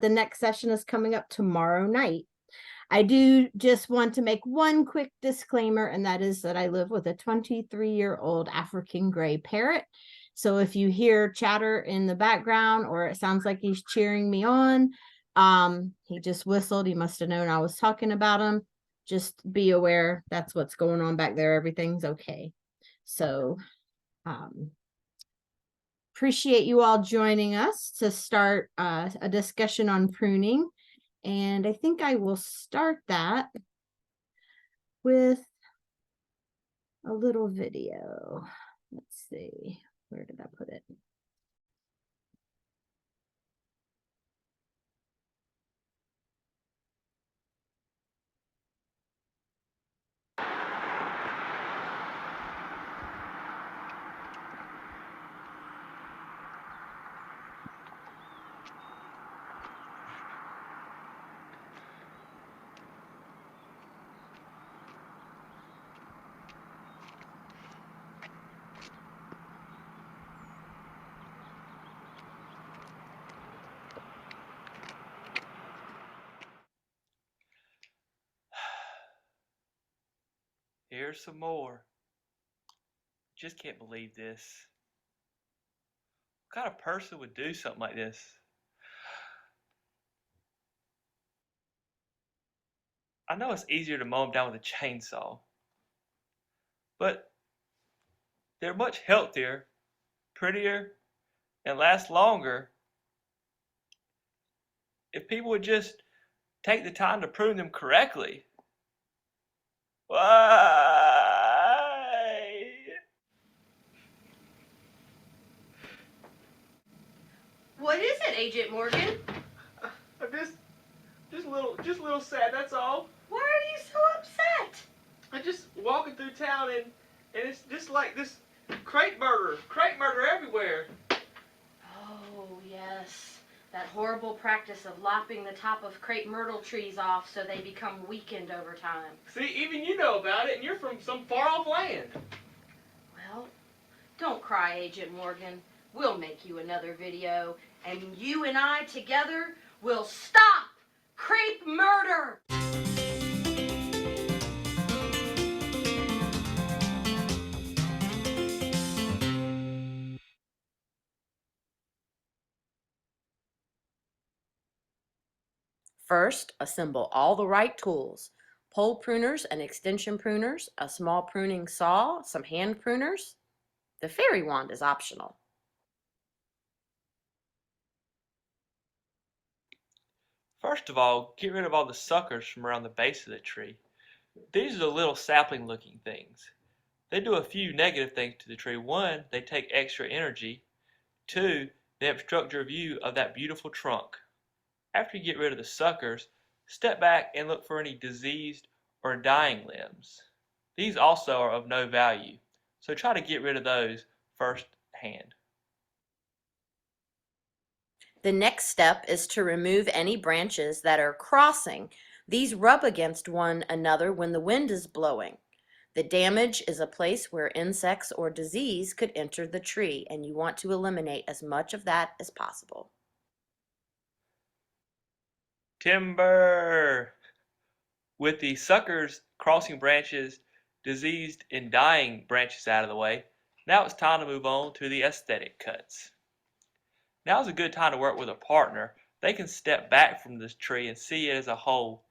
The next session is coming up tomorrow night. I do just want to make one quick disclaimer, and that is that I live with a 23-year-old African gray parrot. So if you hear chatter in the background or it sounds like he's cheering me on, he just whistled. He must have known I was talking about him. Just be aware that's what's going on back there. Everything's okay. So appreciate you all joining us to start a discussion on pruning. And I think I will start that with a little video. Let's see, where did I put it? Here's some more. Just can't believe this. What kind of person would do something like this? I know it's easier to mow them down with a chainsaw, but they're much healthier, prettier, and last longer if people would just take the time to prune them correctly. Why? What is it, Agent Morgan? I'm just a little sad, that's all. Why are you so upset? I'm just walking through town and it's just like this crepe murder everywhere. Oh, yes. That horrible practice of lopping the top of crepe myrtle trees off so they become weakened over time. See, even you know about it, and you're from some far-off land. Well, don't cry, Agent Morgan. We'll make you another video, and you and I together will stop crepe murder! First, assemble all the right tools: pole pruners and extension pruners, a small pruning saw, some hand pruners. The fairy wand is optional. First of all, get rid of all the suckers from around the base of the tree. These are the little sapling-looking things. They do a few negative things to the tree. One, they take extra energy. Two, they obstruct your view of that beautiful trunk. After you get rid of the suckers, step back and look for any diseased or dying limbs. These also are of no value, so try to get rid of those firsthand. The next step is to remove any branches that are crossing. These rub against one another when the wind is blowing. The damage is a place where insects or disease could enter the tree, and you want to eliminate as much of that as possible. Timber! With the suckers, crossing branches, diseased and dying branches out of the way, now it's time to move on to the aesthetic cuts. Now is a good time to work with a partner. They can step back from this tree and see it as a whole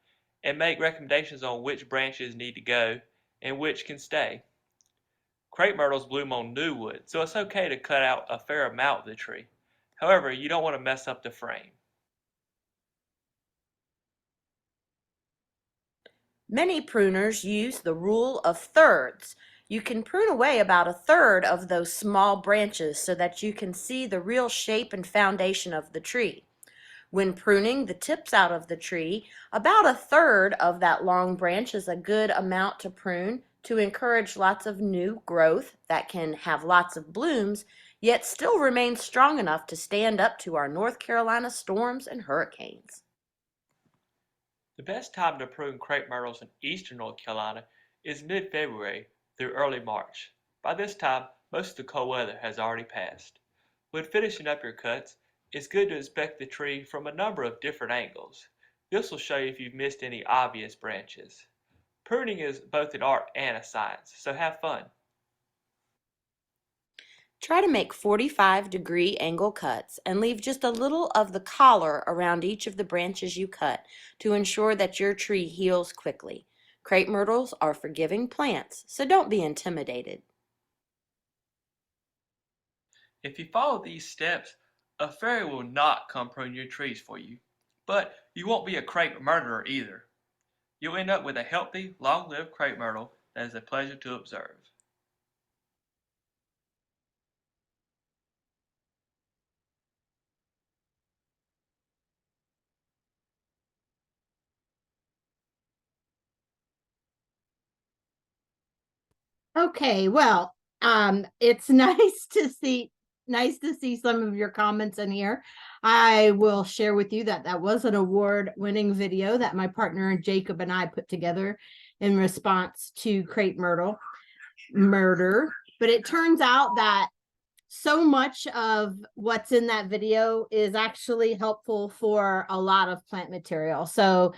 and make recommendations on which branches need to go and which can stay. Crepe myrtles bloom on new wood, so it's okay to cut out a fair amount of the tree. However, you don't want to mess up the frame. Many pruners use the rule of thirds. You can prune away about a third of those small branches so that you can see the real shape and foundation of the tree. When pruning the tips out of the tree, about a third of that long branch is a good amount to prune to encourage lots of new growth that can have lots of blooms, yet still remain strong enough to stand up to our North Carolina storms and hurricanes. The best time to prune crepe myrtles in eastern North Carolina is mid-February through early March. By this time, most of the cold weather has already passed. When finishing up your cuts, it's good to inspect the tree from a number of different angles. This will show you if you've missed any obvious branches. Pruning is both an art and a science, so have fun. Try to make 45-degree angle cuts and leave just a little of the collar around each of the branches you cut to ensure that your tree heals quickly. Crepe myrtles are forgiving plants, so don't be intimidated. If you follow these steps, a fairy will not come prune your trees for you. But you won't be a crepe murderer either. You'll end up with a healthy, long-lived crepe myrtle that is a pleasure to observe. Okay, well, it's nice to see some of your comments in here. I will share with you that that was an award-winning video that my partner Jacob and I put together in response to crepe myrtle murder. But it turns out that so much of what's in that video is actually helpful for a lot of plant material. So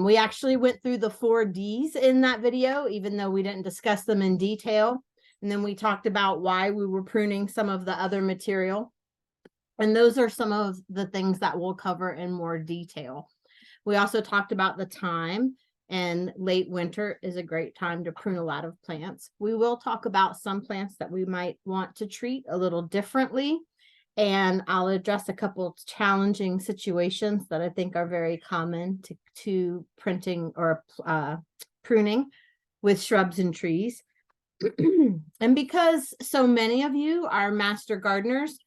we actually went through the 4 Ds in that video, even though we didn't discuss them in detail. And then we talked about why we were pruning some of the other material. And those are some of the things that we'll cover in more detail. We also talked about the time, and late winter is a great time to prune a lot of plants. We will talk about some plants that we might want to treat a little differently. And I'll address a couple of challenging situations that I think are very common to printing or pruning with shrubs and trees. And because so many of you are master gardeners,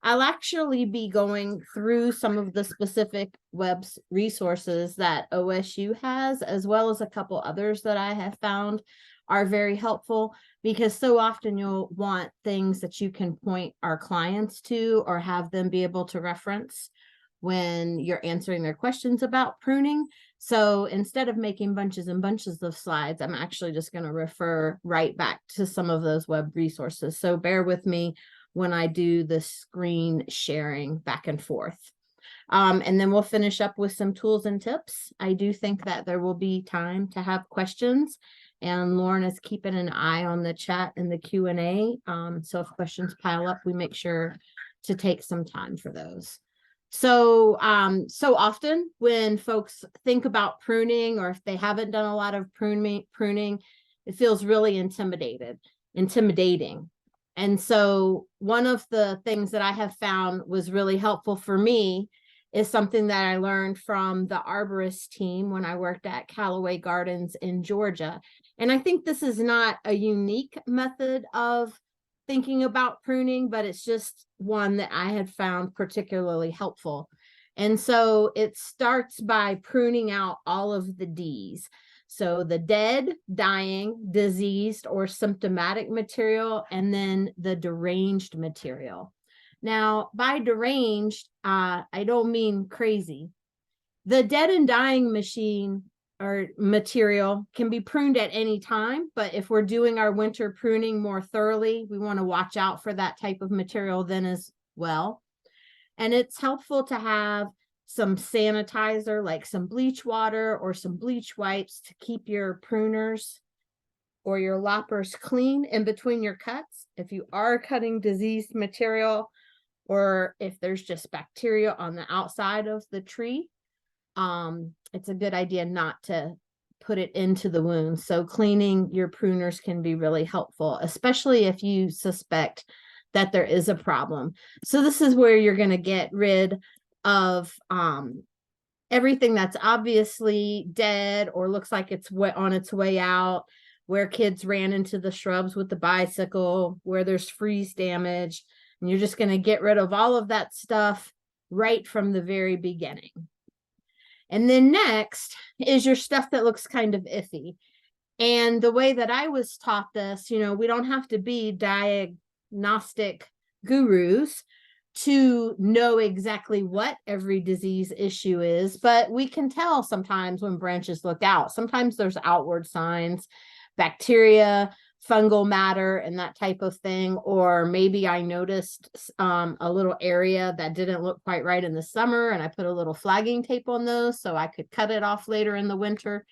I'll actually be going through some of the specific web resources that OSU has, as well as a couple others that I have found are very helpful, because so often you'll want things that you can point our clients to or have them be able to reference when you're answering their questions about pruning. So instead of making bunches and bunches of slides, I'm actually just going to refer right back to some of those web resources. So bear with me when I do the screen sharing back and forth. And then we'll finish up with some tools and tips. I do think that there will be time to have questions, and Lauren is keeping an eye on the chat and the Q&A. So if questions pile up, we make sure to take some time for those. So often when folks think about pruning, or if they haven't done a lot of pruning, it feels really intimidating. And so one of the things that I have found was really helpful for me is something that I learned from the arborist team when I worked at Callaway Gardens in Georgia. And I think this is not a unique method of thinking about pruning, but it's just one that I had found particularly helpful. And so it starts by pruning out all of the Ds. So the dead, dying, diseased, or symptomatic material, and then the deranged material. Now, by deranged, I don't mean crazy. The dead and dying machine or material can be pruned at any time, but if we're doing our winter pruning more thoroughly, we want to watch out for that type of material then as well. And it's helpful to have some sanitizer, like some bleach water or some bleach wipes, to keep your pruners or your loppers clean in between your cuts. If you are cutting diseased material, or if there's just bacteria on the outside of the tree, it's a good idea not to put it into the wound. So cleaning your pruners can be really helpful, especially if you suspect that there is a problem. So this is where you're going to get rid of everything that's obviously dead or looks like it's on its way out, where kids ran into the shrubs with the bicycle, where there's freeze damage, and you're just going to get rid of all of that stuff right from the very beginning. And then next is your stuff that looks kind of iffy. And the way that I was taught this, we don't have to be diagnostic gurus to know exactly what every disease issue is, but we can tell sometimes when branches look out. Sometimes there's outward signs, bacteria, fungal matter and that type of thing, or maybe I noticed a little area that didn't look quite right in the summer and I put a little flagging tape on those so I could cut it off later in the winter.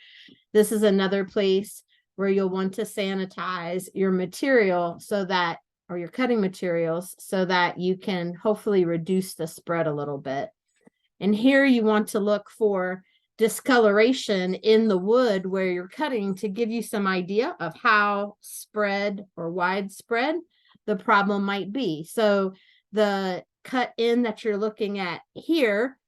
This is another place where you'll want to sanitize your material so that, or your cutting materials, so that you can hopefully reduce the spread a little bit. And here you want to look for discoloration in the wood where you're cutting to give you some idea of how spread or widespread the problem might be. So the cut in that you're looking at here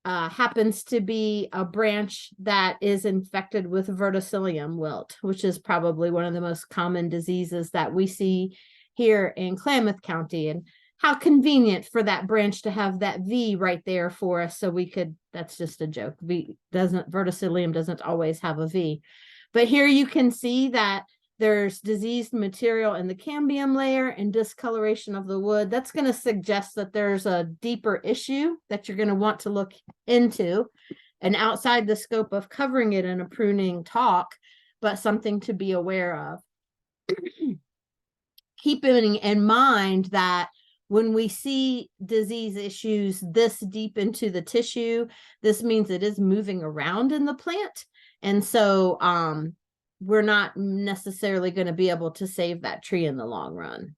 happens to be a branch that is infected with verticillium wilt, which is probably one of the most common diseases that we see here in Klamath County. And how convenient for that branch to have that V right there for us. So we could, that's just a joke. Verticillium doesn't always have a V. But here you can see that there's diseased material in the cambium layer and discoloration of the wood. That's going to suggest that there's a deeper issue that you're going to want to look into, and outside the scope of covering it in a pruning talk, but something to be aware of. Keeping in mind that when we see disease issues this deep into the tissue, this means it is moving around in the plant. And so we're not necessarily going to be able to save that tree in the long run.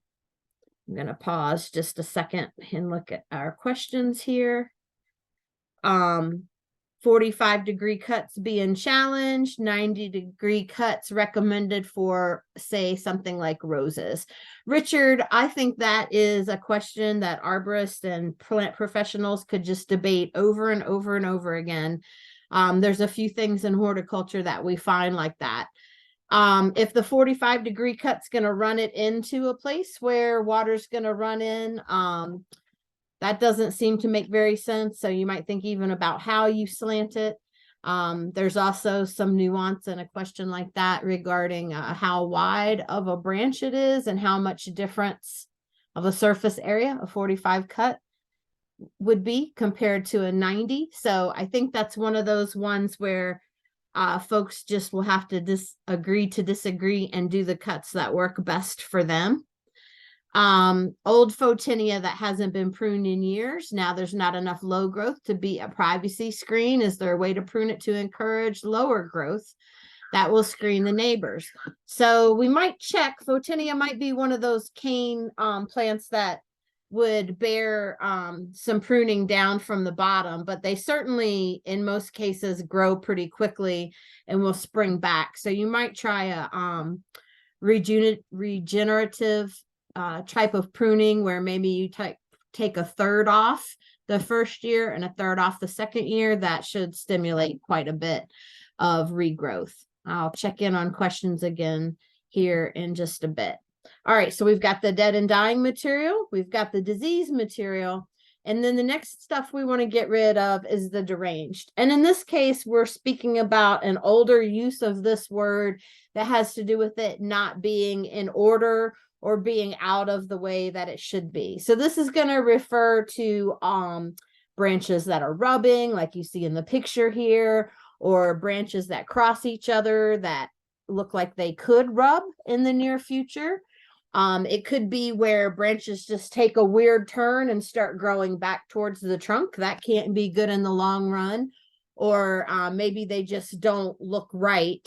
I'm going to pause just a second and look at our questions here. 45-degree cuts being challenged, 90-degree cuts recommended for, say, something like roses. Richard, I think that is a question that arborists and plant professionals could just debate over and over and over again. There's a few things in horticulture that we find like that. If the 45-degree cut's going to run it into a place where water's going to run in, that doesn't seem to make very sense. So you might think even about how you slant it. There's also some nuance in a question like that regarding how wide of a branch it is and how much difference of a surface area a 45 cut would be compared to a 90. So I think that's one of those ones where folks just will have to agree to disagree and do the cuts that work best for them. Old photinia that hasn't been pruned in years. Now there's not enough low growth to be a privacy screen. Is there a way to prune it to encourage lower growth that will screen the neighbors? So we might check. Photinia might be one of those cane plants that would bear some pruning down from the bottom, but they certainly in most cases grow pretty quickly and will spring back. So you might try a regenerative type of pruning where maybe you take a third off the first year and a third off the second year. That should stimulate quite a bit of regrowth. I'll check in on questions again here in just a bit. All right, so we've got the dead and dying material, we've got the disease material, and then the next stuff we want to get rid of is the deranged. And in this case, we're speaking about an older use of this word that has to do with it not being in order or being out of the way that it should be. So this is going to refer to branches that are rubbing, like you see in the picture here, or branches that cross each other that look like they could rub in the near future. It could be where branches just take a weird turn and start growing back towards the trunk. That can't be good in the long run. Or maybe they just don't look right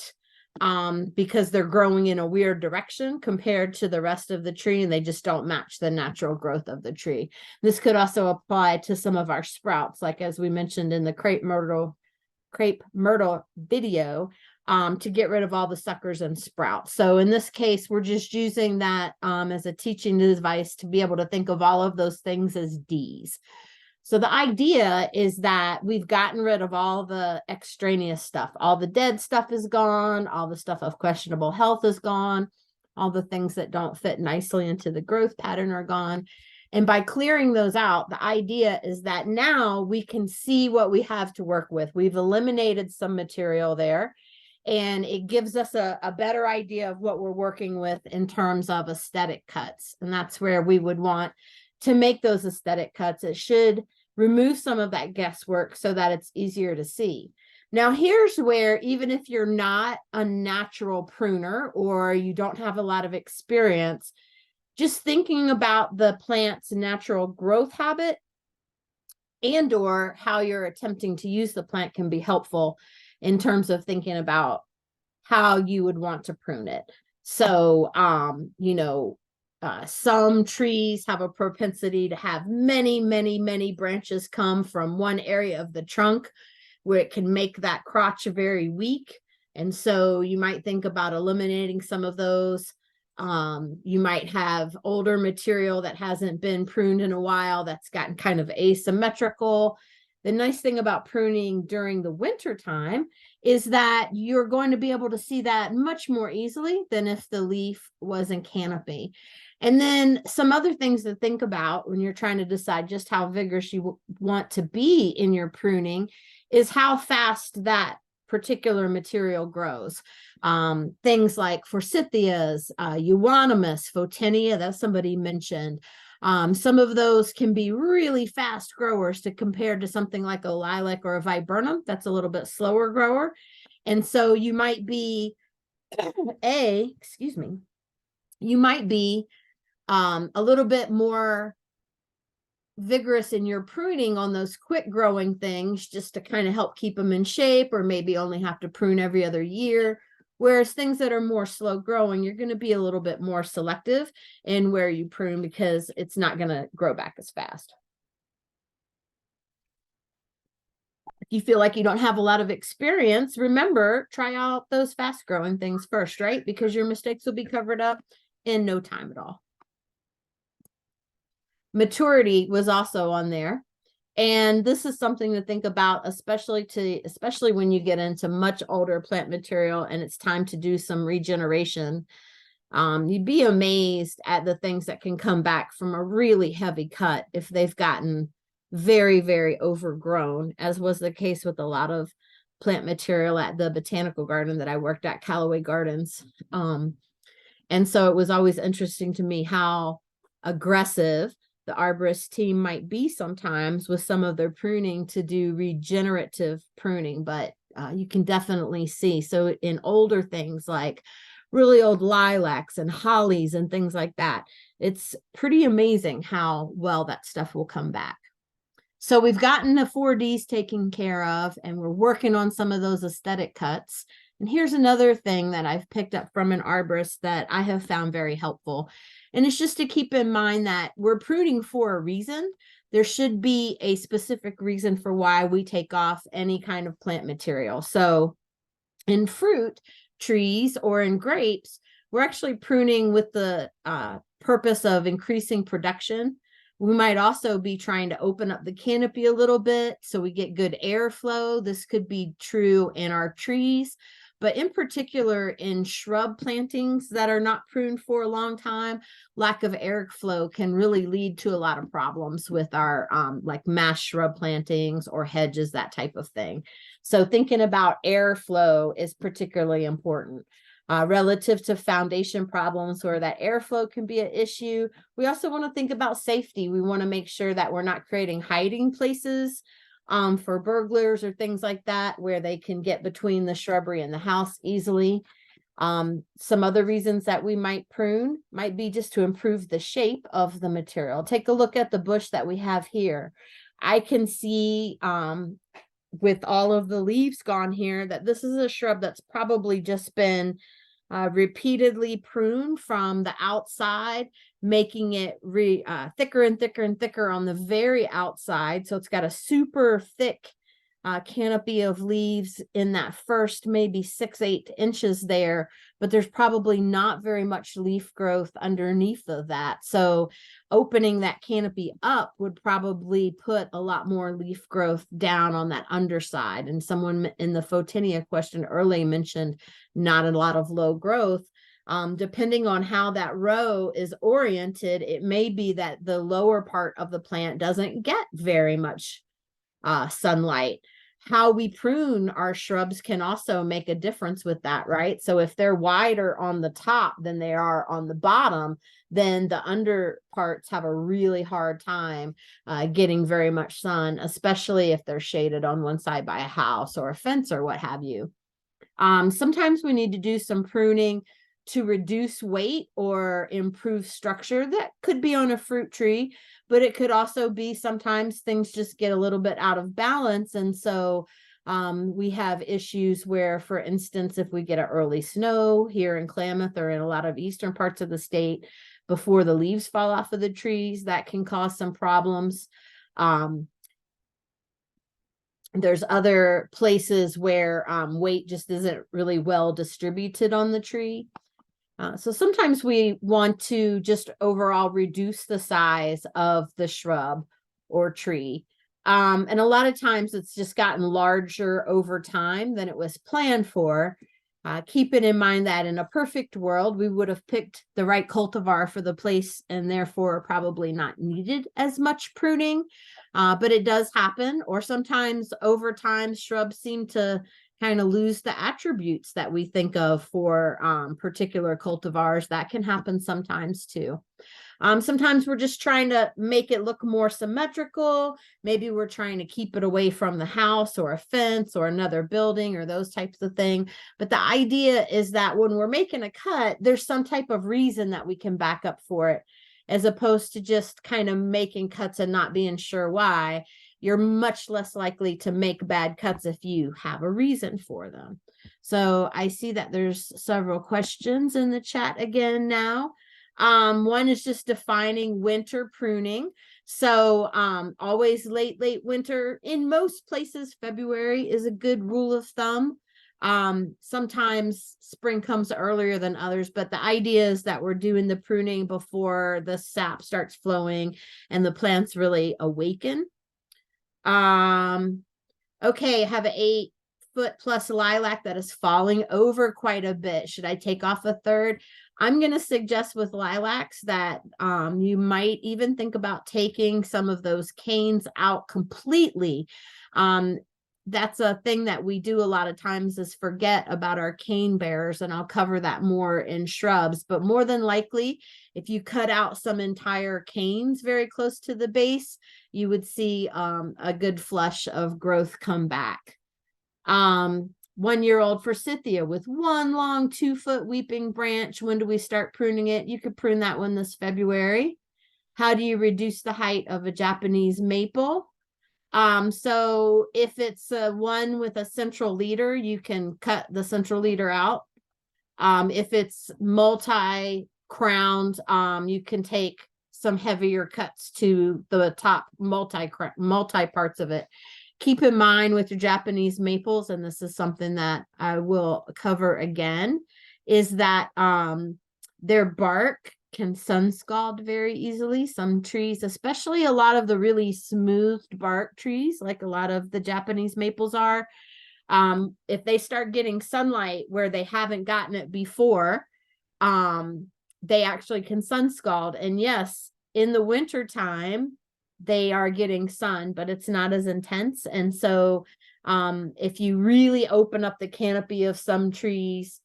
because they're growing in a weird direction compared to the rest of the tree, and they just don't match the natural growth of the tree. This could also apply to some of our sprouts, like as we mentioned in the crepe myrtle video, to get rid of all the suckers and sprouts. So in this case, we're just using that as a teaching device to be able to think of all of those things as Ds. So the idea is that we've gotten rid of all the extraneous stuff. All the dead stuff is gone. All the stuff of questionable health is gone. All the things that don't fit nicely into the growth pattern are gone. And by clearing those out, the idea is that now we can see what we have to work with. We've eliminated some material there, and it gives us a better idea of what we're working with in terms of aesthetic cuts. And that's where we would want to make those aesthetic cuts. It should remove some of that guesswork so that it's easier to see. Now, here's where, even if you're not a natural pruner or you don't have a lot of experience, just thinking about the plant's natural growth habit and or how you're attempting to use the plant can be helpful in terms of thinking about how you would want to prune it. So, some trees have a propensity to have many branches come from one area of the trunk where it can make that crotch very weak. And so you might think about eliminating some of those. You might have older material that hasn't been pruned in a while that's gotten kind of asymmetrical. The nice thing about pruning during the winter time is that you're going to be able to see that much more easily than if the leaf was in canopy. And then some other things to think about when you're trying to decide just how vigorous you want to be in your pruning is how fast that particular material grows. Things like forsythias, euonymus, photinia, that somebody mentioned. Some of those can be really fast growers to compare to something like a lilac or a viburnum that's a little bit slower grower. And so you might be you might be a little bit more vigorous in your pruning on those quick growing things just to kind of help keep them in shape, or maybe only have to prune every other year. Whereas things that are more slow growing, you're going to be a little bit more selective in where you prune because it's not going to grow back as fast. If you feel like you don't have a lot of experience, remember, try out those fast growing things first, right? Because your mistakes will be covered up in no time at all. Maturity was also on there. And this is something to think about, especially when you get into much older plant material and it's time to do some regeneration. You'd be amazed at the things that can come back from a really heavy cut if they've gotten very overgrown, as was the case with a lot of plant material at the botanical garden that I worked at, Callaway Gardens. And so it was always interesting to me how aggressive the arborist team might be sometimes with some of their pruning to do regenerative pruning, but you can definitely see. So in older things like really old lilacs and hollies and things like that, it's pretty amazing how well that stuff will come back. So we've gotten the 4Ds taken care of, and we're working on some of those aesthetic cuts. And here's another thing that I've picked up from an arborist that I have found very helpful. And it's just to keep in mind that we're pruning for a reason. There should be a specific reason for why we take off any kind of plant material. So in fruit trees or in grapes, we're actually pruning with the purpose of increasing production. We might also be trying to open up the canopy a little bit so we get good airflow. This could be true in our trees, but in particular in shrub plantings that are not pruned for a long time, lack of airflow can really lead to a lot of problems with our like mass shrub plantings or hedges, that type of thing. So thinking about airflow is particularly important. Relative to foundation problems where that airflow can be an issue. We also want to think about safety. We want to make sure that we're not creating hiding places for burglars or things like that, where they can get between the shrubbery and the house easily. Some other reasons that we might prune might be just to improve the shape of the material. Take a look at the bush that we have here. I can see with all of the leaves gone here that this is a shrub that's probably just been repeatedly pruned from the outside, making it thicker and thicker on the very outside. So it's got a super thick canopy of leaves in that first maybe 6-8 inches there, but there's probably not very much leaf growth underneath of that. So opening that canopy up would probably put a lot more leaf growth down on that underside. And someone in the photinia question early mentioned not a lot of low growth. Depending on how that row is oriented, it may be that the lower part of the plant doesn't get very much sunlight. how we prune our shrubs can also make a difference with that, right? So if they're wider on the top than they are on the bottom, then the under parts have a really hard time getting very much sun, especially if they're shaded on one side by a house or a fence or what have you. Sometimes we need to do some pruning to reduce weight or improve structure. That could be on a fruit tree, but it could also be sometimes things just get a little bit out of balance. And so we have issues where, for instance, if we get an early snow here in Klamath or in a lot of eastern parts of the state before the leaves fall off of the trees, that can cause some problems. There's other places where weight just isn't really well distributed on the tree. So sometimes we want to just overall reduce the size of the shrub or tree. And a lot of times it's just gotten larger over time than it was planned for. Keeping in mind that in a perfect world, we would have picked the right cultivar for the place and therefore probably not needed as much pruning. But it does happen, or sometimes over time, shrubs seem to kind of lose the attributes that we think of for particular cultivars. That can happen sometimes too. Sometimes we're just trying to make it look more symmetrical. Maybe we're trying to keep it away from the house or a fence or another building or those types of things. But the idea is that when we're making a cut, there's some type of reason that we can back up for it, as opposed to just kind of making cuts and not being sure why. You're much less likely to make bad cuts if you have a reason for them. So I see that there's several questions in the chat again now. One is just defining winter pruning. So always late winter. In most places, February is a good rule of thumb. Sometimes spring comes earlier than others, but the idea is that we're doing the pruning before the sap starts flowing and the plants really awaken. Okay, I have an 8-foot plus lilac that is falling over quite a bit. Should I take off a third? I'm going to suggest with lilacs that you might even think about taking some of those canes out completely. That's a thing that we do a lot of times, is forget about our cane bearers, and I'll cover that more in shrubs. But more than likely, if you cut out some entire canes very close to the base, you would see a good flush of growth come back. 1-year-old forsythia with one long 2-foot weeping branch. When do we start pruning it? You could prune that one this February. How do you reduce the height of a Japanese maple? So if it's one with a central leader, you can cut the central leader out. If it's multi-crowned, you can take some heavier cuts to the top multi parts of it. Keep in mind with your Japanese maples, and this is something that I will cover again, is that their bark can sun scald very easily. Some trees, especially a lot of the really smoothed bark trees, like a lot of the Japanese maples are, if they start getting sunlight where they haven't gotten it before, they actually can sun scald. And yes, in the winter time, they are getting sun, but it's not as intense. And so if you really open up the canopy of some trees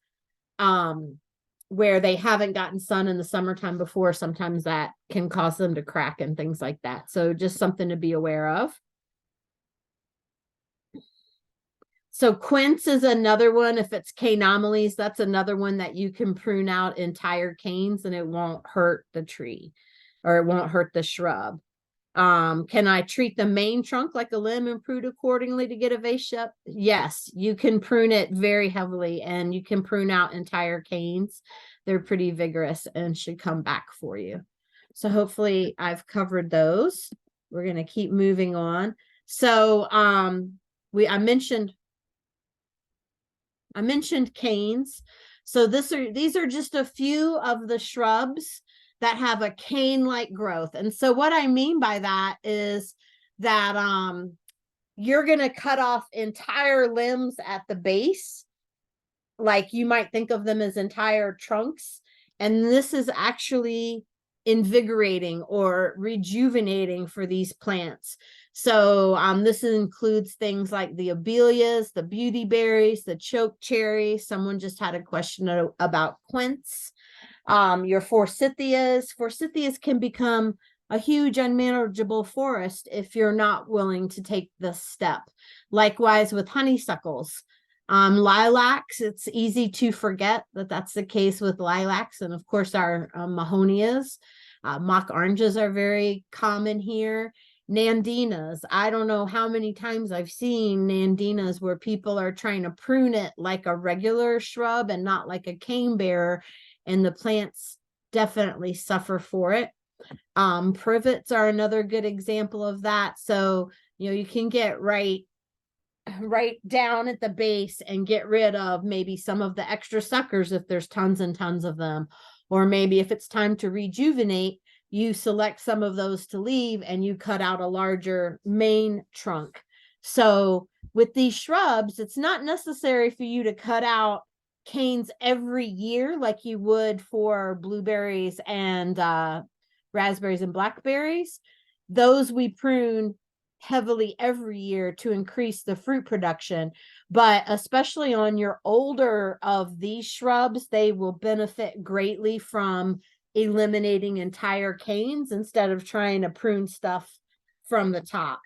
where they haven't gotten sun in the summertime before, sometimes that can cause them to crack and things like that. So just something to be aware of. So quince is another one. If it's canomalies, that's another one that you can prune out entire canes and it won't hurt the tree, or it won't hurt the shrub. Can I treat the main trunk like a limb and prune accordingly to get a vase shape? Yes, you can prune it very heavily, and you can prune out entire canes. They're pretty vigorous and should come back for you. So hopefully I've covered those. We're going to keep moving on. So I mentioned canes. So these are just a few of the shrubs that have a cane-like growth. And so what I mean by that is that you're going to cut off entire limbs at the base, like you might think of them as entire trunks. And this is actually invigorating or rejuvenating for these plants. So this includes things like the abelias, the beautyberries, the choke cherry. Someone just had a question about quince. Your forsythias. Forsythias can become a huge unmanageable forest if you're not willing to take this step. Likewise with honeysuckles. Lilacs, it's easy to forget that that's the case with lilacs, and of course our mahonias. Mock oranges are very common here. Nandinas, I don't know how many times I've seen nandinas where people are trying to prune it like a regular shrub and not like a cane bearer, and the plants definitely suffer for it. Privets are another good example of that. So, you can get right down at the base and get rid of maybe some of the extra suckers if there's tons and tons of them. Or maybe if it's time to rejuvenate, you select some of those to leave and you cut out a larger main trunk. So with these shrubs, it's not necessary for you to cut out canes every year like you would for blueberries and raspberries and blackberries. Those we prune heavily every year to increase the fruit production, but especially on your older of these shrubs, they will benefit greatly from eliminating entire canes instead of trying to prune stuff from the top.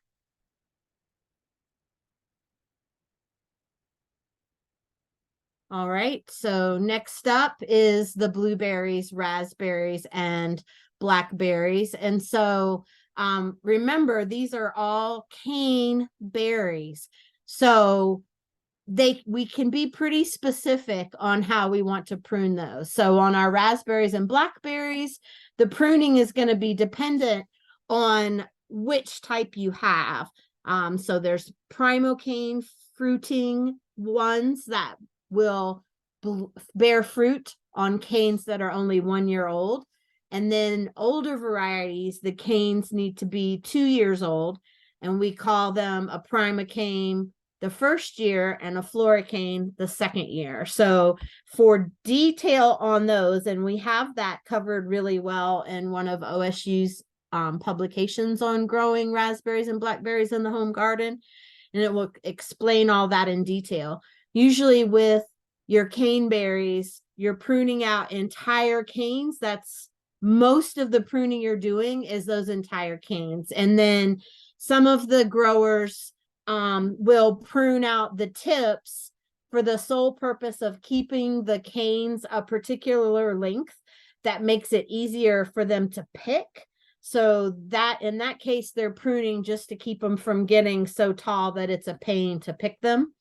All right, so next up is the blueberries, raspberries, and blackberries. And so remember, these are all cane berries. So we can be pretty specific on how we want to prune those. So on our raspberries and blackberries, the pruning is going to be dependent on which type you have. So there's primocane fruiting ones that will bear fruit on canes that are only 1 year old. And then older varieties, the canes need to be 2 years old, and we call them a primocane the first year and a floricane the second year. So for detail on those, and we have that covered really well in one of OSU's publications on growing raspberries and blackberries in the home garden, and it will explain all that in detail. Usually with your cane berries, you're pruning out entire canes. That's most of the pruning you're doing is those entire canes. And then some of the growers will prune out the tips for the sole purpose of keeping the canes a particular length that makes it easier for them to pick. So that in that case, they're pruning just to keep them from getting so tall that it's a pain to pick them.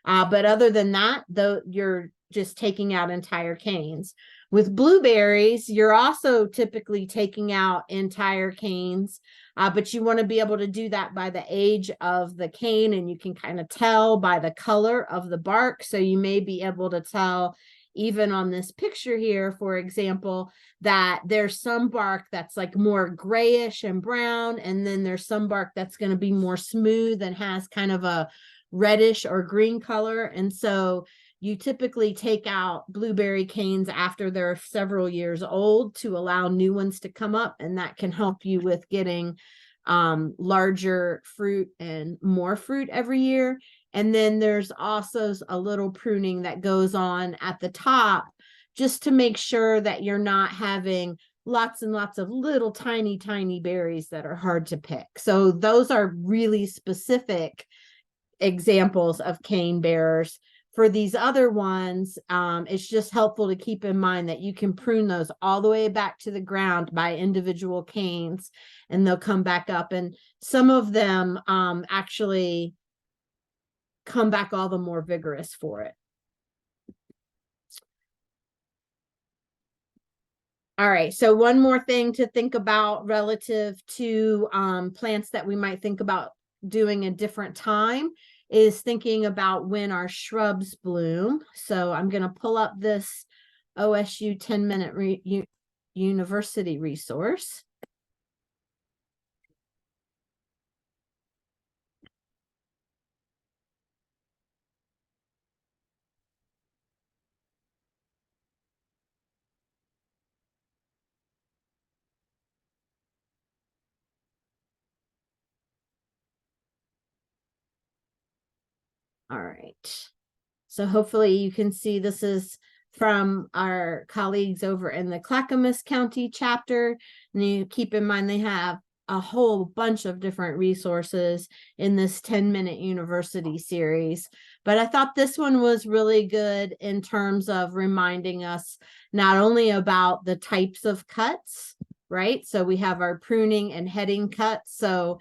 But other than that, though, you're just taking out entire canes. With blueberries, you're also typically taking out entire canes, but you want to be able to do that by the age of the cane, and you can kind of tell by the color of the bark. So you may be able to tell even on this picture here, for example, that there's some bark that's like more grayish and brown, and then there's some bark that's going to be more smooth and has kind of a reddish or green color. And so you typically take out blueberry canes after they're several years old to allow new ones to come up, and that can help you with getting larger fruit and more fruit every year. And then there's also a little pruning that goes on at the top just to make sure that you're not having lots and lots of little tiny berries that are hard to pick. So those are really specific examples of cane bearers. For these other ones, it's just helpful to keep in mind that you can prune those all the way back to the ground by individual canes, and they'll come back up. And some of them actually come back all the more vigorous for it. All right, so one more thing to think about relative to plants that we might think about doing a different time is thinking about when our shrubs bloom. So I'm going to pull up this OSU 10-minute university resource. All right. So hopefully you can see this is from our colleagues over in the Klamath County chapter. And you keep in mind they have a whole bunch of different resources in this 10-minute university series. But I thought this one was really good in terms of reminding us not only about the types of cuts, right? So we have our pruning and heading cuts. So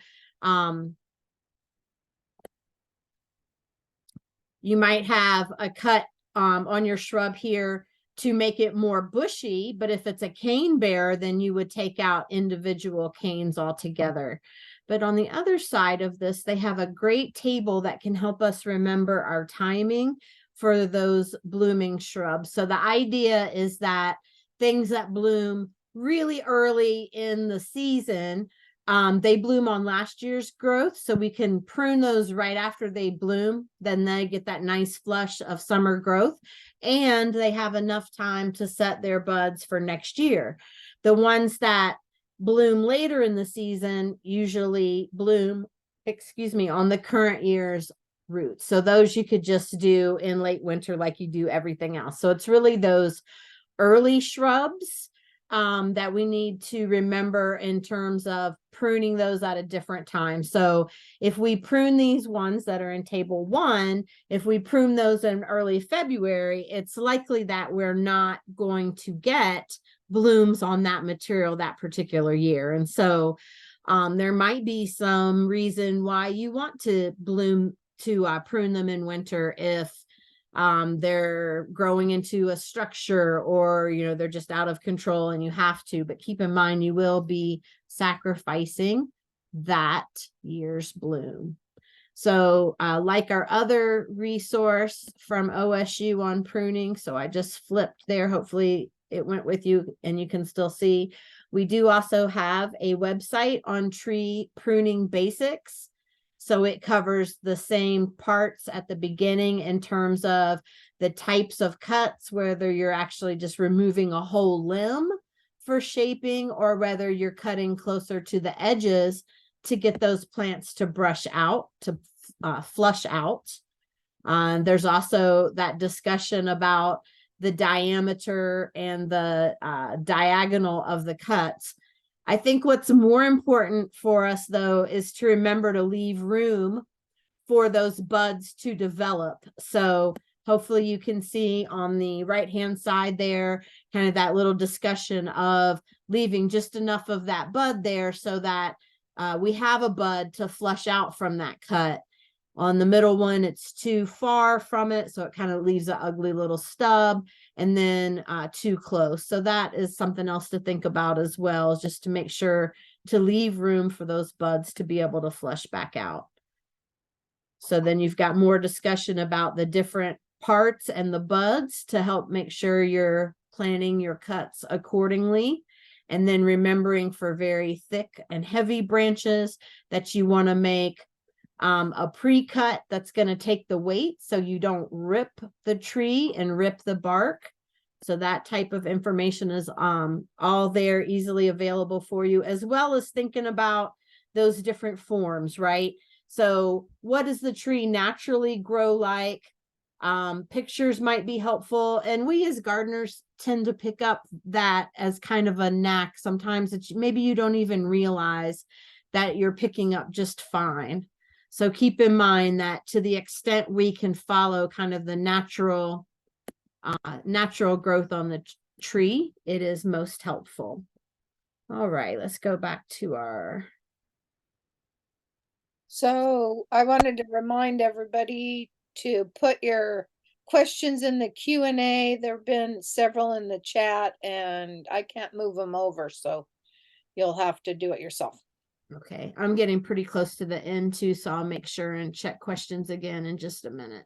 you might have a cut on your shrub here to make it more bushy, but if it's a cane bearer, then you would take out individual canes altogether. But on the other side of this, they have a great table that can help us remember our timing for those blooming shrubs. So the idea is that things that bloom really early in the season, they bloom on last year's growth, so we can prune those right after they bloom. Then they get that nice flush of summer growth, and they have enough time to set their buds for next year. The ones that bloom later in the season usually bloom, on the current year's roots. So those you could just do in late winter like you do everything else. So it's really those early shrubs that we need to remember in terms of pruning those at a different time. So if we prune these ones that are in table 1, if we prune those in early February, it's likely that we're not going to get blooms on that material that particular year. And so there might be some reason why you want to prune them in winter if they're growing into a structure, or they're just out of control and you have to. But keep in mind, you will be sacrificing that year's bloom. So like our other resource from OSU on pruning, so I just flipped there, hopefully it went with you and you can still see. We do also have a website on tree pruning basics. So it covers the same parts at the beginning in terms of the types of cuts, whether you're actually just removing a whole limb for shaping, or whether you're cutting closer to the edges to get those plants to brush out, to flush out. There's also that discussion about the diameter and the diagonal of the cuts. I think what's more important for us, though, is to remember to leave room for those buds to develop. So hopefully you can see on the right-hand side there, kind of that little discussion of leaving just enough of that bud there so that we have a bud to flush out from that cut. On the middle one, it's too far from it, so it kind of leaves an ugly little stub, and then too close. So that is something else to think about as well, just to make sure to leave room for those buds to be able to flush back out. So then you've got more discussion about the different parts and the buds to help make sure you're planning your cuts accordingly. And then remembering for very thick and heavy branches that you want to make a pre-cut that's going to take the weight so you don't rip the tree and rip the bark. So that type of information is all there, easily available for you, as well as thinking about those different forms, right? So what does the tree naturally grow like? Pictures might be helpful, and we as gardeners tend to pick up that as kind of a knack. Sometimes it's maybe you don't even realize that you're picking up just fine. So keep in mind that to the extent we can follow kind of the natural growth on the tree, it is most helpful. All right, let's go back to our. So I wanted to remind everybody to put your questions in the Q&A. There have been several in the chat and I can't move them over, so you'll have to do it yourself. Okay, I'm getting pretty close to the end too, so I'll make sure and check questions again in just a minute.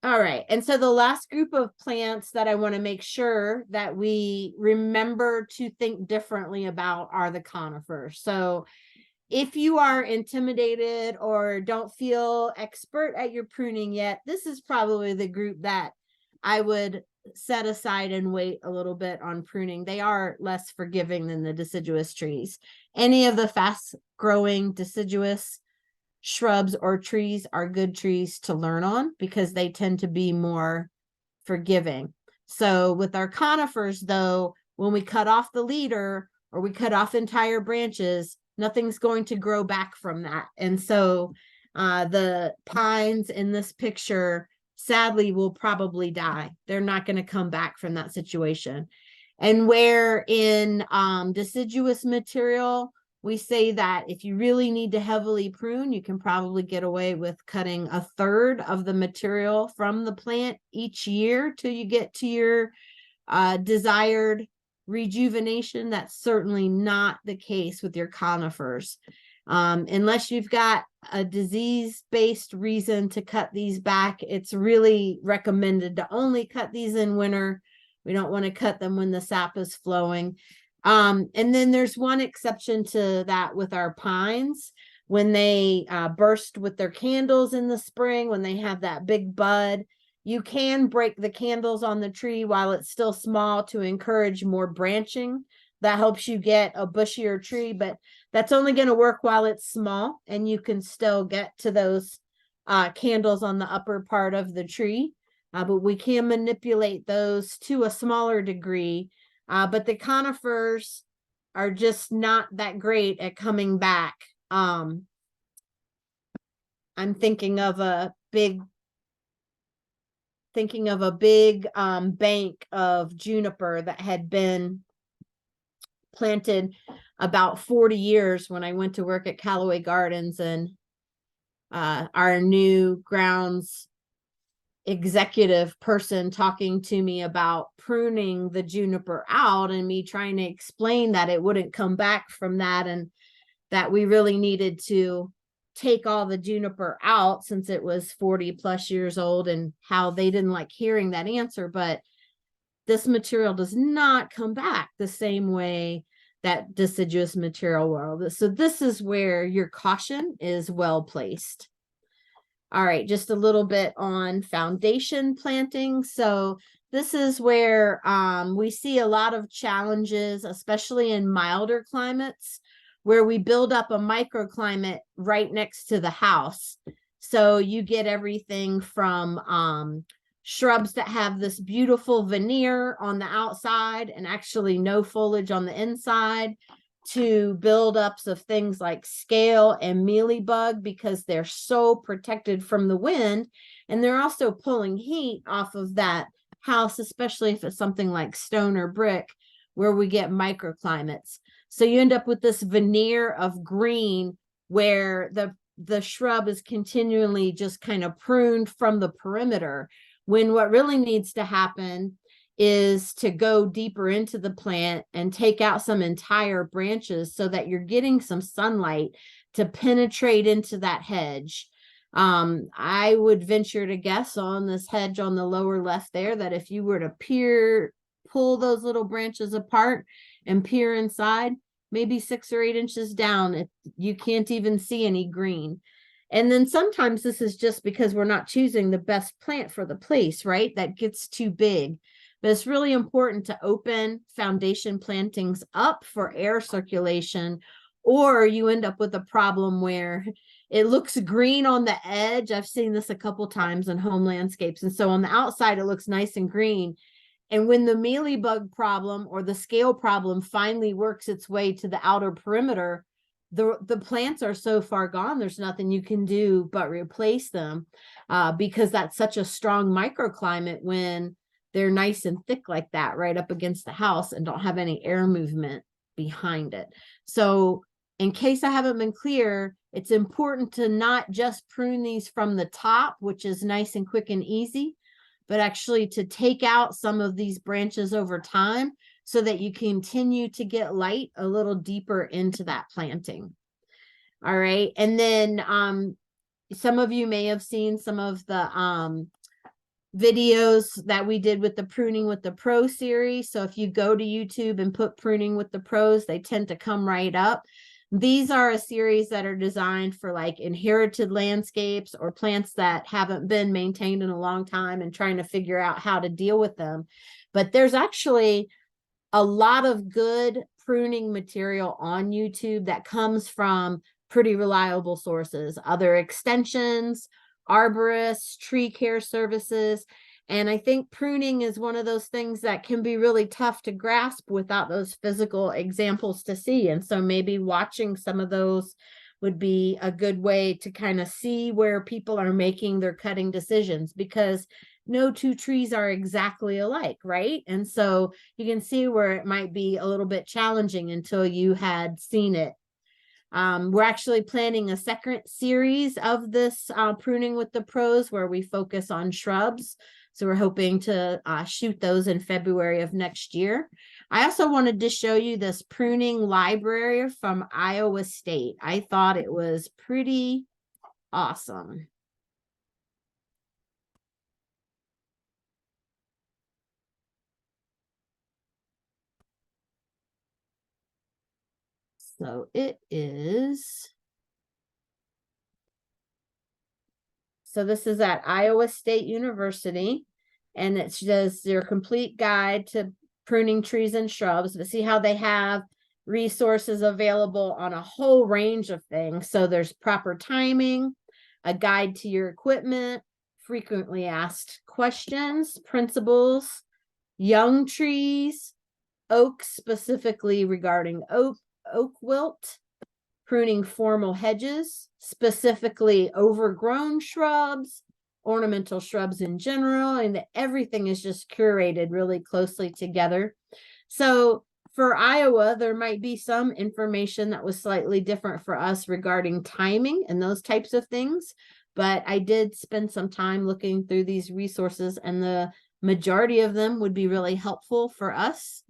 All right, and so the last group of plants that I want to make sure that we remember to think differently about are the conifers. So if you are intimidated or don't feel expert at your pruning yet, this is probably the group that I would set aside and wait a little bit on pruning. They are less forgiving than the deciduous trees. Any of the fast growing deciduous shrubs or trees are good trees to learn on because they tend to be more forgiving. So with our conifers, though, when we cut off the leader or we cut off entire branches, nothing's going to grow back from that. And so the pines in this picture, sadly, will probably die. They're not going to come back from that situation. And where in deciduous material, we say that if you really need to heavily prune, you can probably get away with cutting a third of the material from the plant each year till you get to your desired rejuvenation. That's certainly not the case with your conifers. Unless you've got a disease-based reason to cut these back, it's really recommended to only cut these in winter. We don't want to cut them when the sap is flowing. And then there's one exception to that with our pines. When they burst with their candles in the spring, when they have that big bud, you can break the candles on the tree while it's still small to encourage more branching. That helps you get a bushier tree, but that's only going to work while it's small, and you can still get to those candles on the upper part of the tree. But we can manipulate those to a smaller degree. But the conifers are just not that great at coming back. I'm thinking of a big bank of juniper that had been planted about 40 years when I went to work at Callaway Gardens, and our new grounds executive person talking to me about pruning the juniper out and me trying to explain that it wouldn't come back from that, and that we really needed to take all the juniper out since it was 40 plus years old, and how they didn't like hearing that answer. But this material does not come back the same way that deciduous material will. So this is where your caution is well placed. All right, just a little bit on foundation planting. So this is where we see a lot of challenges, especially in milder climates, where we build up a microclimate right next to the house. So you get everything from shrubs that have this beautiful veneer on the outside and actually no foliage on the inside, to buildups of things like scale and mealybug because they're so protected from the wind, and they're also pulling heat off of that house, especially if it's something like stone or brick, where we get microclimates. So you end up with this veneer of green where the shrub is continually just kind of pruned from the perimeter, when what really needs to happen is to go deeper into the plant and take out some entire branches so that you're getting some sunlight to penetrate into that hedge. I would venture to guess on this hedge on the lower left there that if you were to pull those little branches apart and peer inside, maybe 6 or 8 inches down, you can't even see any green. And then sometimes this is just because we're not choosing the best plant for the place, right? That gets too big. But it's really important to open foundation plantings up for air circulation, or you end up with a problem where it looks green on the edge. I've seen this a couple times in home landscapes. And so on the outside, it looks nice and green. And when the mealybug problem or the scale problem finally works its way to the outer perimeter, the plants are so far gone, there's nothing you can do but replace them, because that's such a strong microclimate when they're nice and thick like that right up against the house and don't have any air movement behind it. So in case I haven't been clear, it's important to not just prune these from the top, which is nice and quick and easy, but actually to take out some of these branches over time so that you continue to get light a little deeper into that planting. All right. And then some of you may have seen some of the videos that we did with the Pruning with the Pro series. So if you go to YouTube and put Pruning with the Pros, they tend to come right up. These are a series that are designed for like inherited landscapes or plants that haven't been maintained in a long time and trying to figure out how to deal with them. But there's actually a lot of good pruning material on YouTube that comes from pretty reliable sources, other extensions, arborists, tree care services. And I think pruning is one of those things that can be really tough to grasp without those physical examples to see. And so maybe watching some of those would be a good way to kind of see where people are making their cutting decisions, because no two trees are exactly alike, right? And so you can see where it might be a little bit challenging until you had seen it. We're actually planning a second series of this Pruning with the Pros where we focus on shrubs. So we're hoping to shoot those in February of next year. I also wanted to show you this pruning library from Iowa State. I thought it was pretty awesome. So it is. So this is at Iowa State University, and it's just their complete guide to pruning trees and shrubs. But see how they have resources available on a whole range of things. So there's proper timing, a guide to your equipment, frequently asked questions, principles, young trees, oaks specifically regarding oak wilt, pruning formal hedges, specifically overgrown shrubs, ornamental shrubs in general, and everything is just curated really closely together. So for Iowa, there might be some information that was slightly different for us regarding timing and those types of things, but I did spend some time looking through these resources, and the majority of them would be really helpful for us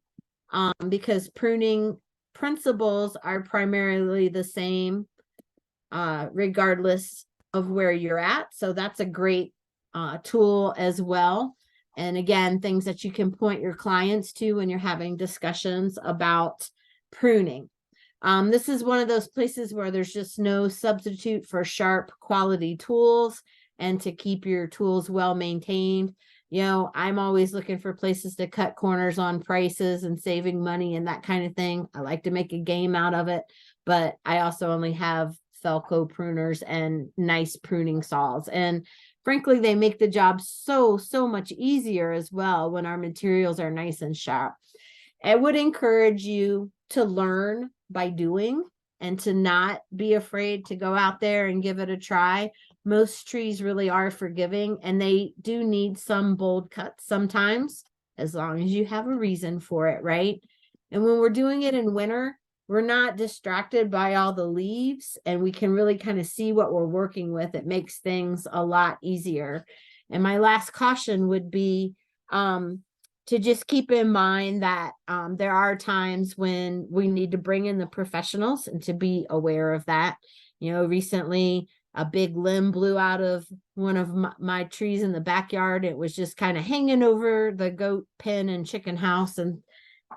because pruning principles are primarily the same regardless of where you're at. So that's a great tool as well. And again, things that you can point your clients to when you're having discussions about pruning. This is one of those places where there's just no substitute for sharp quality tools and to keep your tools well maintained. You know, I'm always looking for places to cut corners on prices and saving money and that kind of thing. I like to make a game out of it, but I also only have Felco pruners and nice pruning saws. And frankly, they make the job so much easier as well when our materials are nice and sharp. I would encourage you to learn by doing and to not be afraid to go out there and give it a try. Most trees really are forgiving, and they do need some bold cuts sometimes, as long as you have a reason for it, right? And when we're doing it in winter, we're not distracted by all the leaves, and we can really kind of see what we're working with. It makes things a lot easier. And my last caution would be to just keep in mind that there are times when we need to bring in the professionals and to be aware of that. You know, recently a big limb blew out of one of my trees in the backyard. It was just kind of hanging over the goat pen and chicken house, and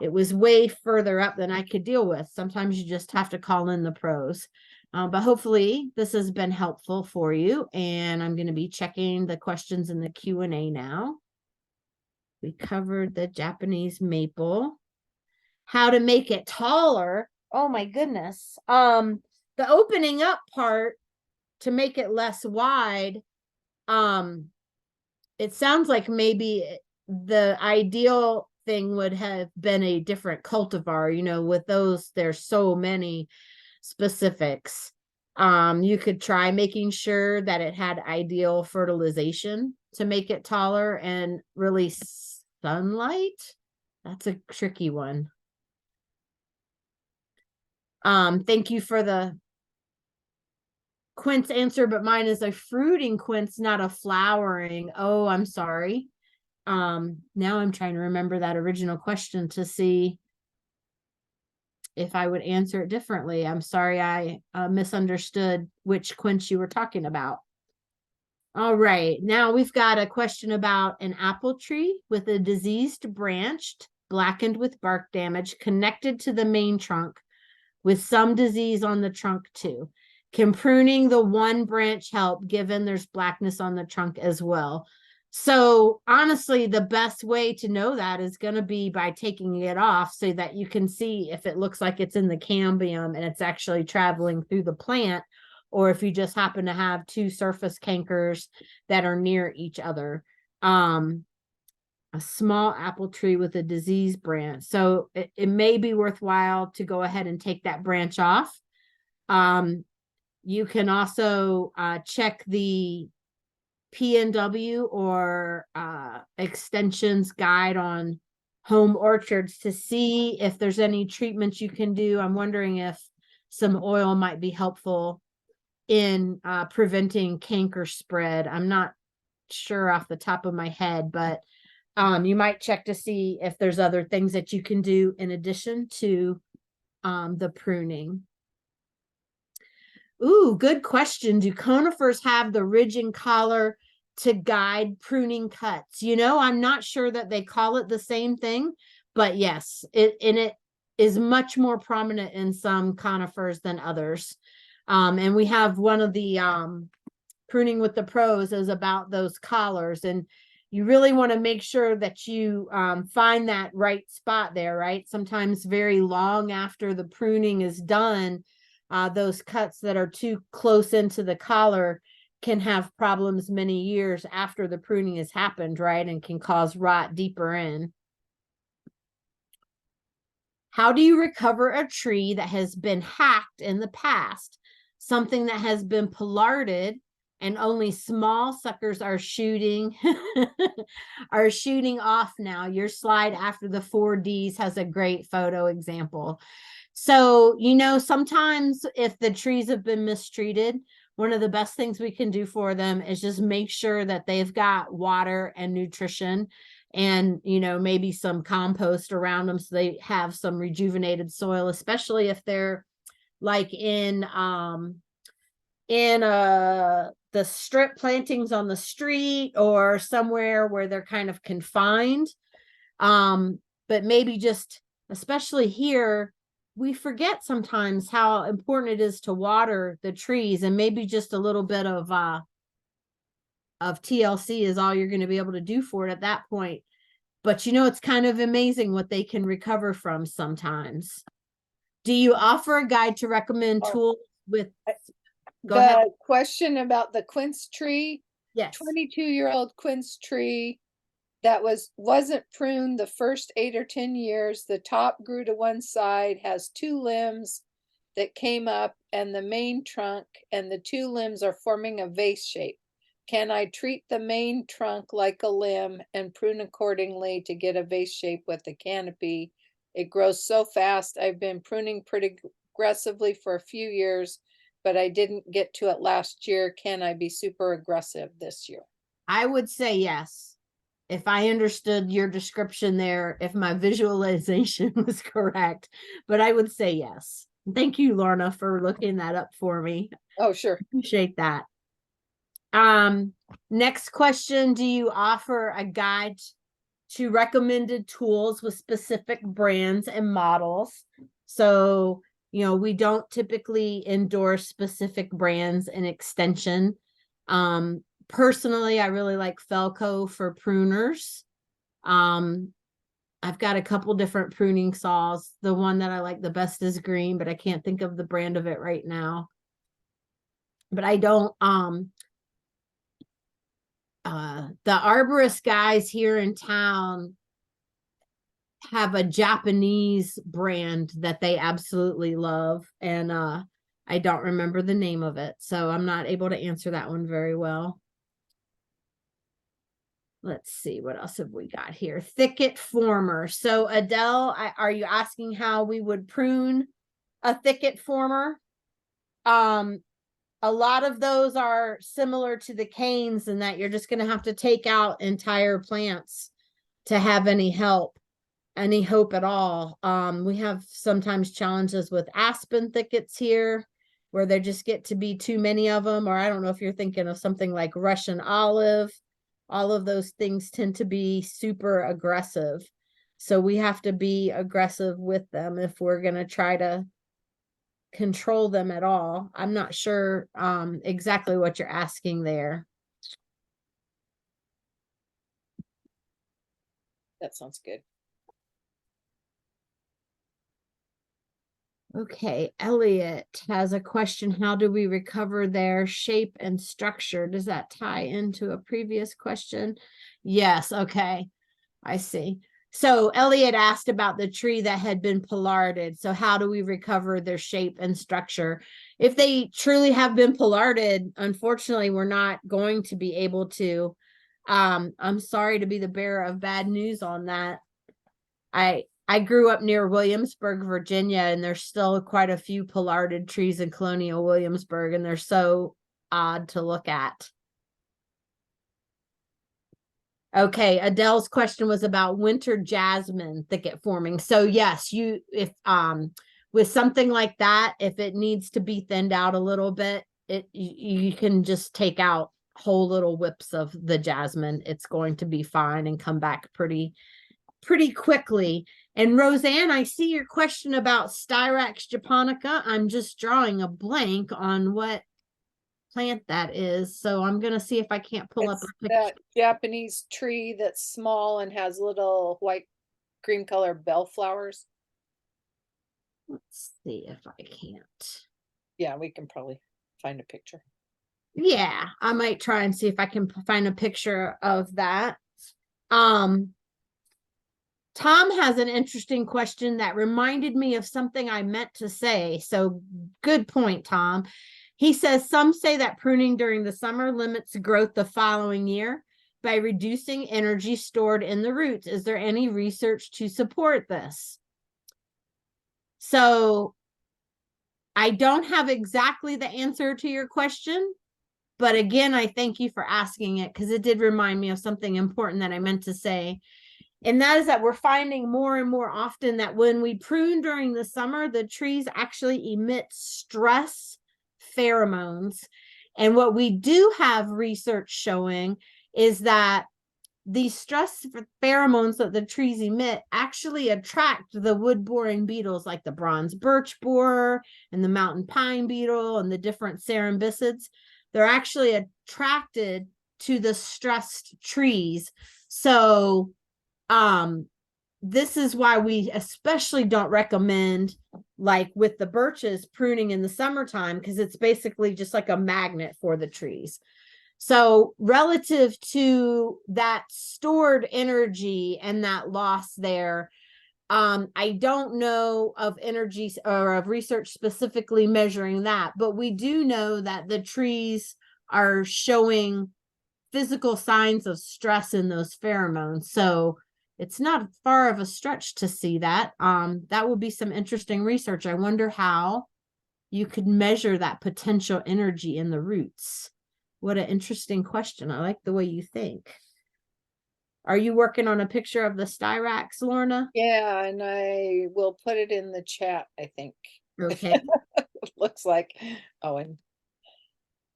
it was way further up than I could deal with. Sometimes you just have to call in the pros. But hopefully this has been helpful for you. And I'm going to be checking the questions in the Q&A now. We covered the Japanese maple. How to make it taller. Oh my goodness. The opening up part to make it less wide. It sounds like maybe the ideal thing would have been a different cultivar. You know, with those, there's so many specifics. You could try making sure that it had ideal fertilization to make it taller, and really sunlight. That's a tricky one. Thank you for the quince answer, but mine is a fruiting quince, not a flowering. Oh, I'm sorry. Now I'm trying to remember that original question to see if I would answer it differently. I'm sorry, I misunderstood which quince you were talking about. All right, now we've got a question about an apple tree with a diseased branch, blackened with bark damage, connected to the main trunk. with some disease on the trunk too. Can pruning the one branch help given there's blackness on the trunk as well? So honestly, the best way to know that is going to be by taking it off so that you can see if it looks like it's in the cambium and it's actually traveling through the plant, or if you just happen to have two surface cankers that are near each other. A small apple tree with a diseased branch. So it may be worthwhile to go ahead and take that branch off. You can also check the PNW or Extension's guide on home orchards to see if there's any treatments you can do. I'm wondering if some oil might be helpful in preventing canker spread. I'm not sure off the top of my head, but you might check to see if there's other things that you can do in addition to the pruning. Ooh, good question. Do conifers have the ridge and collar to guide pruning cuts? You know, I'm not sure that they call it the same thing, but yes, it is much more prominent in some conifers than others. And we have one of the Pruning with the Pros is about those collars, and you really want to make sure that you find that right spot there, right? Sometimes very long after the pruning is done, those cuts that are too close into the collar can have problems many years after the pruning has happened, right? And can cause rot deeper in. How do you recover a tree that has been hacked in the past? Something that has been pollarded and only small suckers are shooting are shooting off now. Your slide after the 4Ds has a great photo example. So, you know, sometimes if the trees have been mistreated, one of the best things we can do for them is just make sure that they've got water and nutrition and, you know, maybe some compost around them so they have some rejuvenated soil, especially if they're like in the strip plantings on the street or somewhere where they're kind of confined. But maybe just, especially here, we forget sometimes how important it is to water the trees, and maybe just a little bit of TLC is all you're going to be able to do for it at that point. But you know, it's kind of amazing what they can recover from sometimes. Do you offer a guide to recommend tools with Go ahead. Question about the quince tree. Yes. 22-year-old quince tree that wasn't pruned the first 8 or 10 years. The top grew to one side, has 2 limbs that came up and the main trunk, and the 2 limbs are forming a vase shape. Can I treat the main trunk like a limb and prune accordingly to get a vase shape with the canopy? It grows so fast. I've been pruning pretty aggressively for a few years, but I didn't get to it last year. Can I be super aggressive this year? I would say yes. If I understood your description there, if my visualization was correct, but I would say yes. Thank you, Lorna, for looking that up for me. Oh, sure. Appreciate that. Next question. Do you offer a guide to recommended tools with specific brands and models? So, you know, we don't typically endorse specific brands in extension. Personally, I really like Felco for pruners. I've got a couple different pruning saws. The one that I like the best is green, but I can't think of the brand of it right now. But I don't, the arborist guys here in town have a Japanese brand that they absolutely love, and I don't remember the name of it, so I'm not able to answer that one very well. Let's see, what else have we got here? Thicket former. So Adele, are you asking how we would prune a thicket former? A lot of those are similar to the canes in that you're just going to have to take out entire plants to have any hope at all. We have sometimes challenges with aspen thickets here where there just get to be too many of them, or I don't know if you're thinking of something like Russian olive. All of those things tend to be super aggressive. So we have to be aggressive with them if we're going to try to control them at all. I'm not sure exactly what you're asking there. That sounds good. Okay, Elliot has a question. How do we recover their shape and structure? Does that tie into a previous question? Yes, okay. I see. So Elliot asked about the tree that had been pollarded. So how do we recover their shape and structure? If they truly have been pollarded, unfortunately, we're not going to be able to. I'm sorry to be the bearer of bad news on that. I grew up near Williamsburg, Virginia, and there's still quite a few pollarded trees in colonial Williamsburg, and they're so odd to look at. Okay, Adele's question was about winter jasmine thicket forming. So yes, if with something like that, if it needs to be thinned out a little bit, you can just take out whole little whips of the jasmine. It's going to be fine and come back pretty quickly. And Roseanne, I see your question about Styrax japonica. I'm just drawing a blank on what plant that is. So I'm going to see if I can't pull up It's a picture. that Japanese tree that's small and has little white cream color bellflowers. Let's see if I can't. Yeah, we can probably find a picture. Yeah, I might try and see if I can find a picture of that. Tom has an interesting question that reminded me of something I meant to say. So good point, Tom. He says, some say that pruning during the summer limits growth the following year by reducing energy stored in the roots. Is there any research to support this? So I don't have exactly the answer to your question, but again, I thank you for asking it because it did remind me of something important that I meant to say. And that is that we're finding more and more often that when we prune during the summer, the trees actually emit stress pheromones. And what we do have research showing is that these stress pheromones that the trees emit actually attract the wood-boring beetles like the bronze birch borer and the mountain pine beetle and the different cerambycids. They're actually attracted to the stressed trees. So this is why we especially don't recommend, like with the birches, pruning in the summertime, because it's basically just like a magnet for the trees. So relative to that stored energy and that loss there, I don't know of energy or of research specifically measuring that, but we do know that the trees are showing physical signs of stress in those pheromones. So it's not far of a stretch to see that. That would be some interesting research. I wonder how you could measure that potential energy in the roots. What an interesting question. I like the way you think. Are you working on a picture of the Styrax, Lorna? Yeah, and I will put it in the chat, I think. Okay. It looks like. Oh, and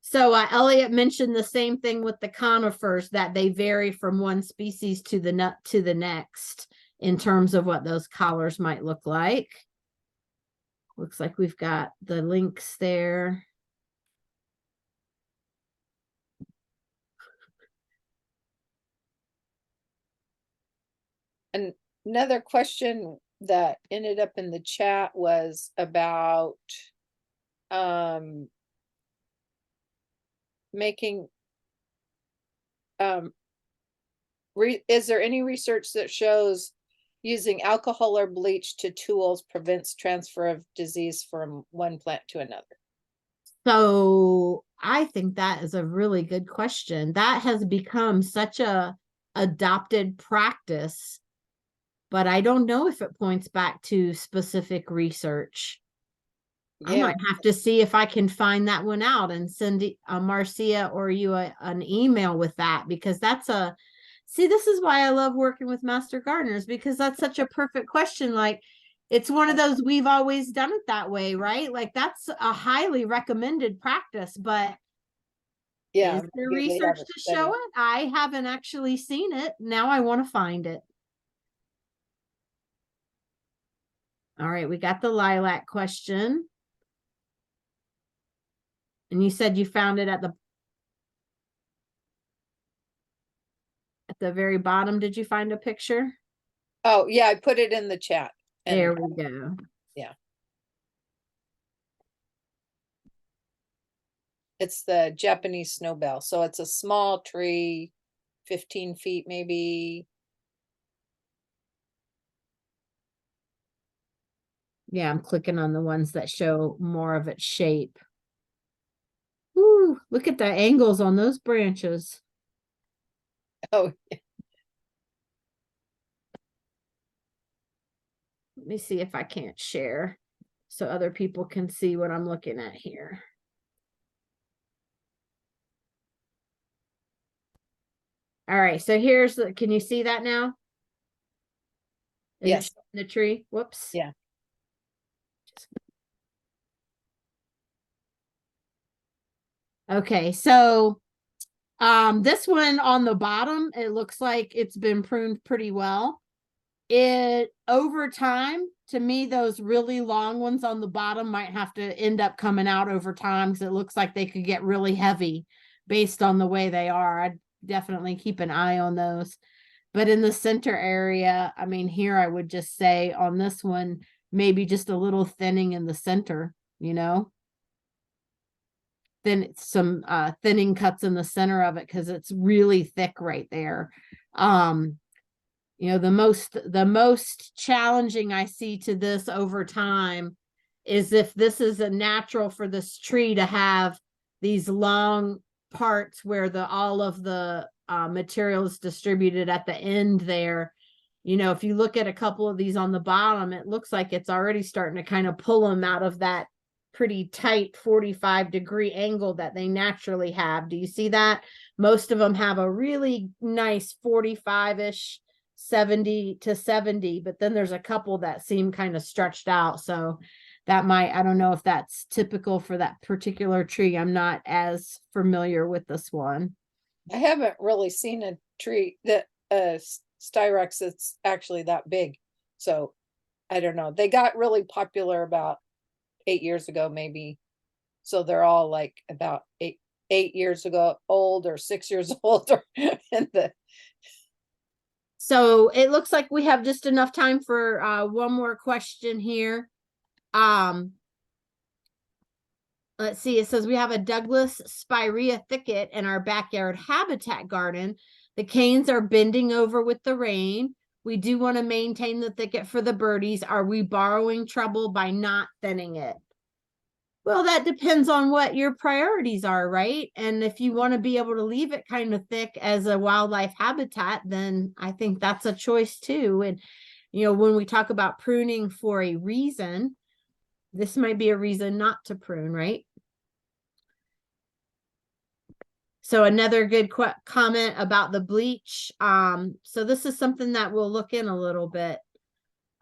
So Elliot mentioned the same thing with the conifers, that they vary from one species to the next in terms of what those collars might look like. Looks like we've got the links there. and another question that ended up in the chat was about making is there any research that shows using alcohol or bleach to tools prevents transfer of disease from one plant to another? So I think that is a really good question. That has become such a adopted practice, but I don't know if it points back to specific research. I Yeah, might have to see if I can find that one out and send Marcia or you an email with that, because that's see, this is why I love working with master gardeners, because that's such a perfect question. Like, it's one of those, we've always done it that way, right? Like, that's a highly recommended practice, but yeah, is there maybe they research haven't to studied. show it? I haven't actually seen it. Now I want to find it. All right, we got the lilac question. And you said you found it at the very bottom. Did you find a picture? Oh, yeah, I put it in the chat. And There we go. yeah. It's the Japanese snowbell. So it's a small tree, 15 feet maybe. Yeah, I'm clicking on the ones that show more of its shape. Ooh, look at the angles on those branches. Oh, Let me see if I can't share so other people can see what I'm looking at here. All right, so here's the, can you see that now? Is yes. it showing the tree? Whoops. Yeah. Okay, so this one on the bottom, it looks like it's been pruned pretty well. It over time, to me, those really long ones on the bottom might have to end up coming out over time because it looks like they could get really heavy based on the way they are. I'd definitely keep an eye on those. But in the center area, I mean, here I would just say on this one, maybe just a little thinning in the center, you know? Then some thinning cuts in the center of it because it's really thick right there. You know, the most challenging I see to this over time is if this is a natural for this tree to have these long parts where all of the material is distributed at the end there. You know, if you look at a couple of these on the bottom, it looks like it's already starting to kind of pull them out of that pretty tight 45-degree angle that they naturally have. Do you see that? Most of them have a really nice 45-ish, 70 to 70, but then there's a couple that seem kind of stretched out. So that might, I don't know if that's typical for that particular tree. I'm not as familiar with this one. I haven't really seen a tree that styrex that's actually that big. So I don't know. They got really popular about 8 years ago, maybe. So they're all like about eight years ago old or 6 years old or in the. So it looks like we have just enough time for one more question here. Let's see, it says we have a Douglas spirea thicket in our backyard habitat garden. The canes are bending over with the rain. We do want to maintain the thicket for the birdies. Are we borrowing trouble by not thinning it? Well, that depends on what your priorities are, right? And if you want to be able to leave it kind of thick as a wildlife habitat, then I think that's a choice too. And, you know, when we talk about pruning for a reason, this might be a reason not to prune, right? So another good comment about the bleach. So this is something that we'll look in a little bit.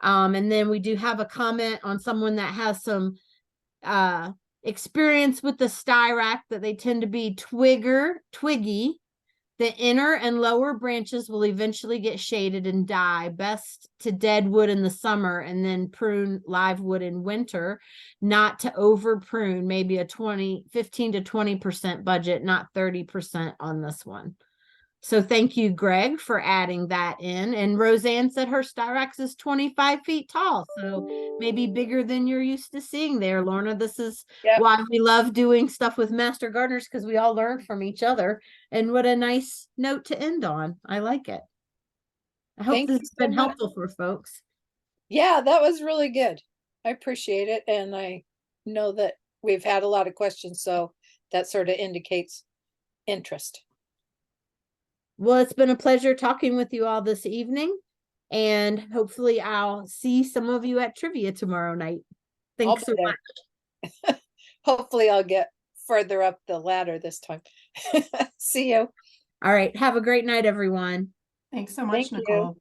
And then we do have a comment on someone that has some experience with the styrac, that they tend to be twiggy. The inner and lower branches will eventually get shaded and die. Best to dead wood in the summer and then prune live wood in winter, not to over prune, maybe a 15 to 20% budget, not 30% on this one. So thank you, Greg, for adding that in. And Roseanne said her styrax is 25 feet tall, so maybe bigger than you're used to seeing there, Lorna. This is why we love doing stuff with Master Gardeners, because we all learn from each other. And what a nice note to end on. I like it. I hope this has been helpful for folks. Yeah, that was really good. I appreciate it. And I know that we've had a lot of questions, so that sort of indicates interest. Well, it's been a pleasure talking with you all this evening, and hopefully I'll see some of you at trivia tomorrow night. Thanks so much. Hopefully I'll get further up the ladder this time. See you. All right. Have a great night, everyone. Thanks so much, Thank you. Nicole.